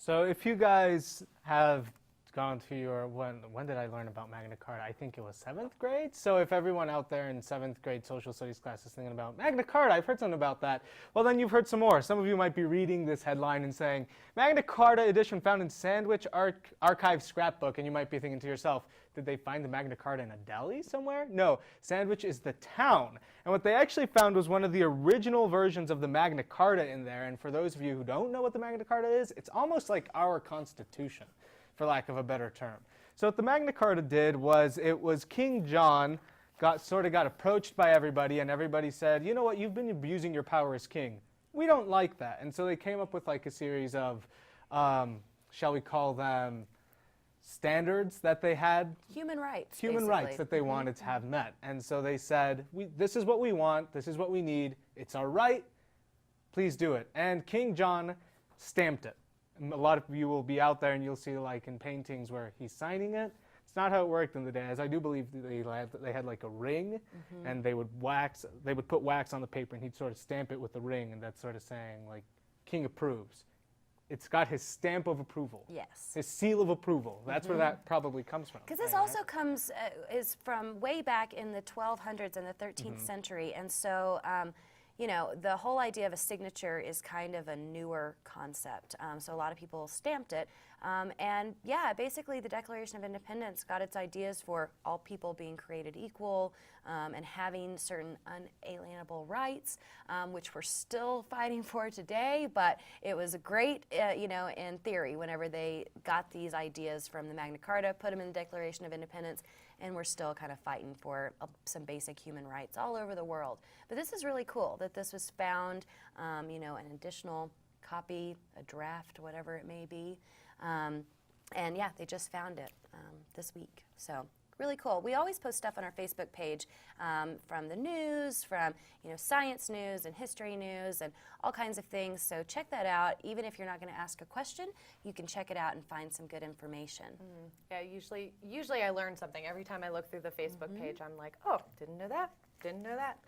So if you guys have gone to your, when did I learn about Magna Carta? I think it was 7th grade. So if everyone out there in 7th grade social studies class is thinking about Magna Carta, I've heard something about that. Well, then you've heard some more. Some of you might be reading this headline and saying, Magna Carta edition found in Sandwich Archive scrapbook. And you might be thinking to yourself, did they find the Magna Carta in a deli somewhere? No, Sandwich is the town. And what they actually found was one of the original versions of the Magna Carta in there. And for those of you who don't know what the Magna Carta is, it's almost like our Constitution, for lack of a better term. So what the Magna Carta did was, it was King John sort of got approached by everybody, and everybody said, you know what, you've been abusing your power as king. We don't like that. And so they came up with like a series of, shall we call them, standards that they had. Human rights, Human rights that they wanted to have met. And so they said, this is what we want, this is what we need, it's our right, please do it. And King John stamped it. A lot of you will be out there and you'll see like in paintings where he's signing it. It's not how it worked in the day. As I do believe they had like a ring, and they would put wax on the paper, and he'd sort of stamp it with the ring, and that's sort of saying like, King approves. It's got his stamp of approval. Yes. His seal of approval. That's where that probably comes from. Because this also comes, is from way back in the 1200s and the 13th century. And so, you know, the whole idea of a signature is kind of a newer concept. So a lot of people stamped it. And yeah, basically the Declaration of Independence got its ideas for all people being created equal, and having certain unalienable rights, which we're still fighting for today. But it was a great, you know, in theory, whenever they got these ideas from the Magna Carta, put them in the Declaration of Independence, and we're still kind of fighting for some basic human rights all over the world. But this is really cool that this was found, you know, an additional copy, a draft, whatever it may be. And yeah, they just found it this week. So really cool. We always post stuff on our Facebook page from the news, from, you know, science news and history news and all kinds of things. So check that out. Even if you're not going to ask a question, you can check it out and find some good information. Yeah, usually I learn something. Every time I look through the Facebook page, I'm like, oh, didn't know that, didn't know that.